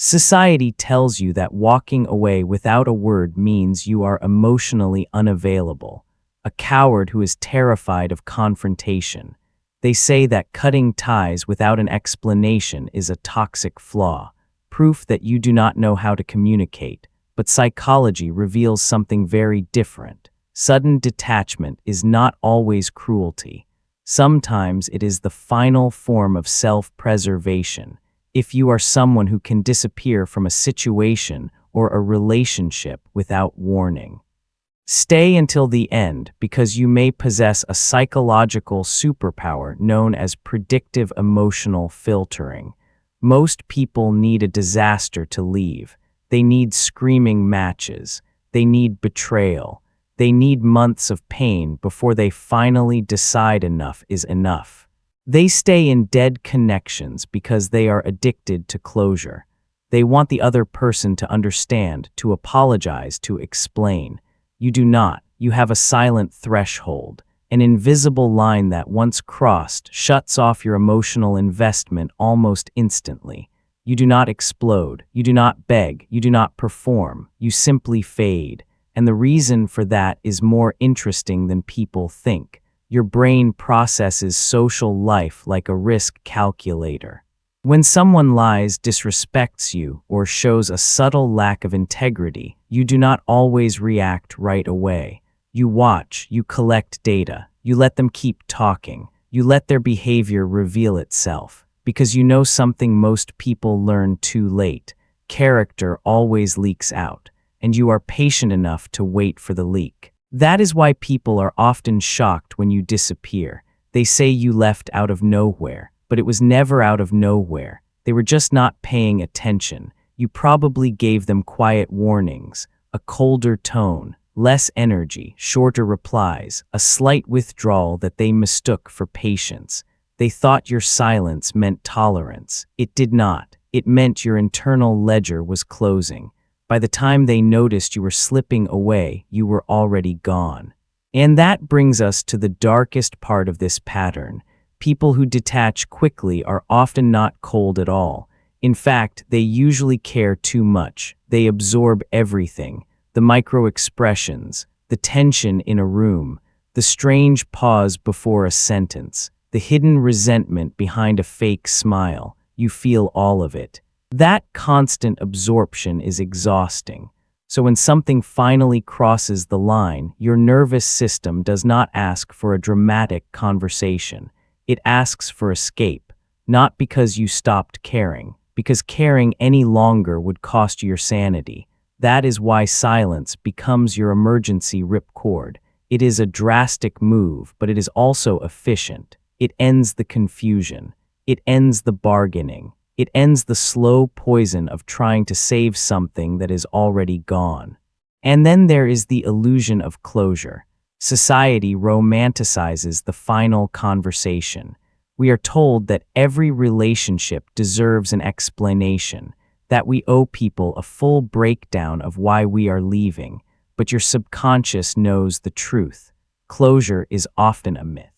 Society tells you that walking away without a word means you are emotionally unavailable, a coward who is terrified of confrontation. They say that cutting ties without an explanation is a toxic flaw, proof that you do not know how to communicate. But psychology reveals something very different. Sudden detachment is not always cruelty. Sometimes it is the final form of self-preservation. If you are someone who can disappear from a situation or a relationship without warning, stay until the end because you may possess a psychological superpower known as predictive emotional filtering. Most people need a disaster to leave. They need screaming matches. They need betrayal. They need months of pain before they finally decide enough is enough. They stay in dead connections because they are addicted to closure. They want the other person to understand, to apologize, to explain. You do not. You have a silent threshold, an invisible line that once crossed shuts off your emotional investment almost instantly. You do not explode. You do not beg. You do not perform. You simply fade. And the reason for that is more interesting than people think. Your brain processes social life like a risk calculator. When someone lies, disrespects you, or shows a subtle lack of integrity, you do not always react right away. You watch, you collect data, you let them keep talking, you let their behavior reveal itself, because you know something most people learn too late. Character always leaks out, and you are patient enough to wait for the leak. That is why people are often shocked when you disappear. They say you left out of nowhere, but it was never out of nowhere. They were just not paying attention. You probably gave them quiet warnings, a colder tone, less energy, shorter replies, a slight withdrawal that they mistook for patience. They thought your silence meant tolerance. It did not. It meant your internal ledger was closing. By the time they noticed you were slipping away, you were already gone. And that brings us to the darkest part of this pattern. People who detach quickly are often not cold at all. In fact, they usually care too much. They absorb everything. The micro-expressions, the tension in a room, the strange pause before a sentence, the hidden resentment behind a fake smile. You feel all of it. That constant absorption is exhausting. So when something finally crosses the line, your nervous system does not ask for a dramatic conversation. It asks for escape, not because you stopped caring, because caring any longer would cost you your sanity. That is why silence becomes your emergency ripcord. It is a drastic move, but it is also efficient. It ends the confusion. It ends the bargaining. It ends the slow poison of trying to save something that is already gone. And then there is the illusion of closure. Society romanticizes the final conversation. We are told that every relationship deserves an explanation, that we owe people a full breakdown of why we are leaving, but your subconscious knows the truth. Closure is often a myth.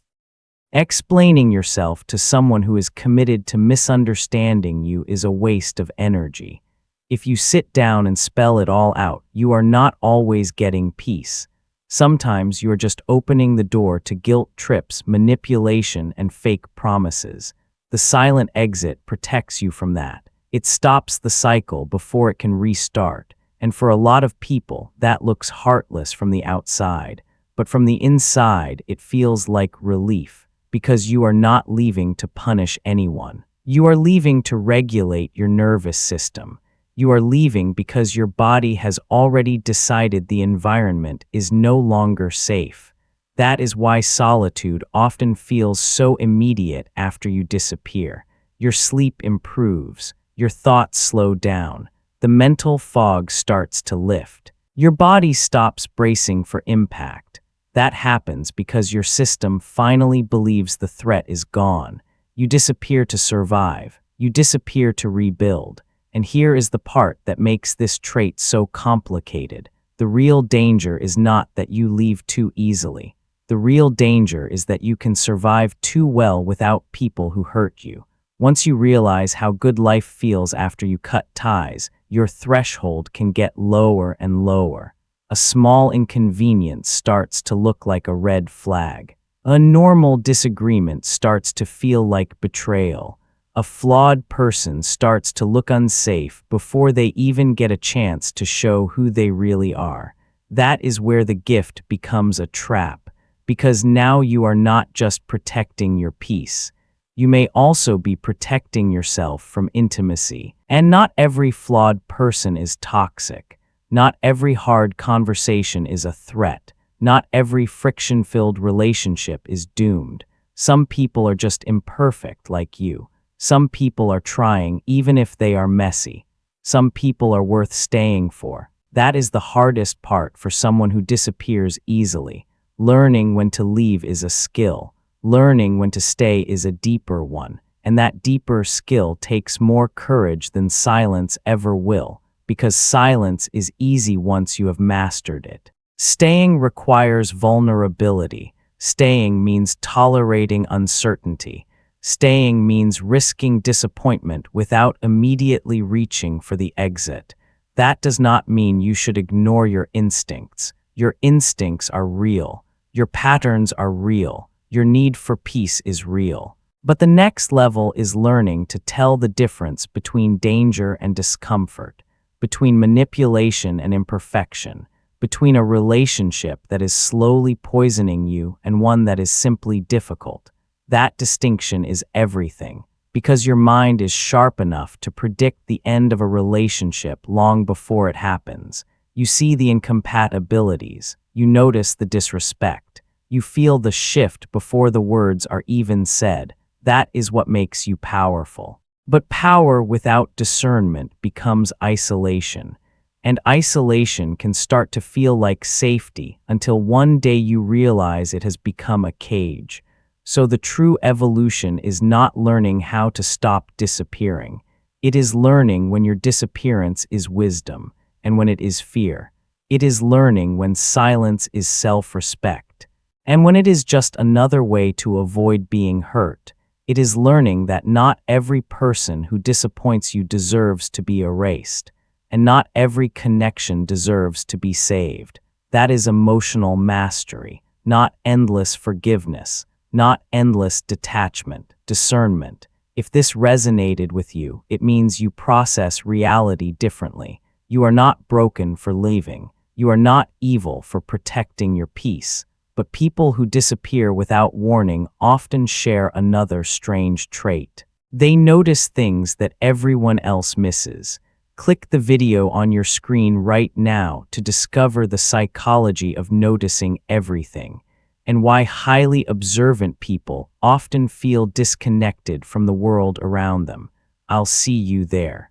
Explaining yourself to someone who is committed to misunderstanding you is a waste of energy. If you sit down and spell it all out, you are not always getting peace. Sometimes you are just opening the door to guilt trips, manipulation, and fake promises. The silent exit protects you from that. It stops the cycle before it can restart. And for a lot of people, that looks heartless from the outside. But from the inside, it feels like relief. Because you are not leaving to punish anyone. You are leaving to regulate your nervous system. You are leaving because your body has already decided the environment is no longer safe. That is why solitude often feels so immediate after you disappear. Your sleep improves. Your thoughts slow down. The mental fog starts to lift. Your body stops bracing for impact. That happens because your system finally believes the threat is gone. You disappear to survive. You disappear to rebuild. And here is the part that makes this trait so complicated. The real danger is not that you leave too easily. The real danger is that you can survive too well without people who hurt you. Once you realize how good life feels after you cut ties, your threshold can get lower and lower. A small inconvenience starts to look like a red flag. A normal disagreement starts to feel like betrayal. A flawed person starts to look unsafe before they even get a chance to show who they really are. That is where the gift becomes a trap, because now you are not just protecting your peace. You may also be protecting yourself from intimacy. And not every flawed person is toxic. Not every hard conversation is a threat. Not every friction-filled relationship is doomed. Some people are just imperfect like you. Some people are trying even if they are messy. Some people are worth staying for. That is the hardest part for someone who disappears easily. Learning when to leave is a skill. Learning when to stay is a deeper one, and that deeper skill takes more courage than silence ever will, because silence is easy once you have mastered it. Staying requires vulnerability. Staying means tolerating uncertainty. Staying means risking disappointment without immediately reaching for the exit. That does not mean you should ignore your instincts. Your instincts are real. Your patterns are real. Your need for peace is real. But the next level is learning to tell the difference between danger and discomfort, between manipulation and imperfection, between a relationship that is slowly poisoning you and one that is simply difficult. That distinction is everything, because your mind is sharp enough to predict the end of a relationship long before it happens. You see the incompatibilities, you notice the disrespect, you feel the shift before the words are even said. That is what makes you powerful. But power without discernment becomes isolation. And isolation can start to feel like safety until one day you realize it has become a cage. So the true evolution is not learning how to stop disappearing. It is learning when your disappearance is wisdom and when it is fear. It is learning when silence is self-respect. And when it is just another way to avoid being hurt. It is learning that not every person who disappoints you deserves to be erased, and not every connection deserves to be saved. That is emotional mastery, not endless forgiveness, not endless detachment, discernment. If this resonated with you, it means you process reality differently. You are not broken for leaving. You are not evil for protecting your peace. But people who disappear without warning often share another strange trait. They notice things that everyone else misses. Click the video on your screen right now to discover the psychology of noticing everything, and why highly observant people often feel disconnected from the world around them. I'll see you there.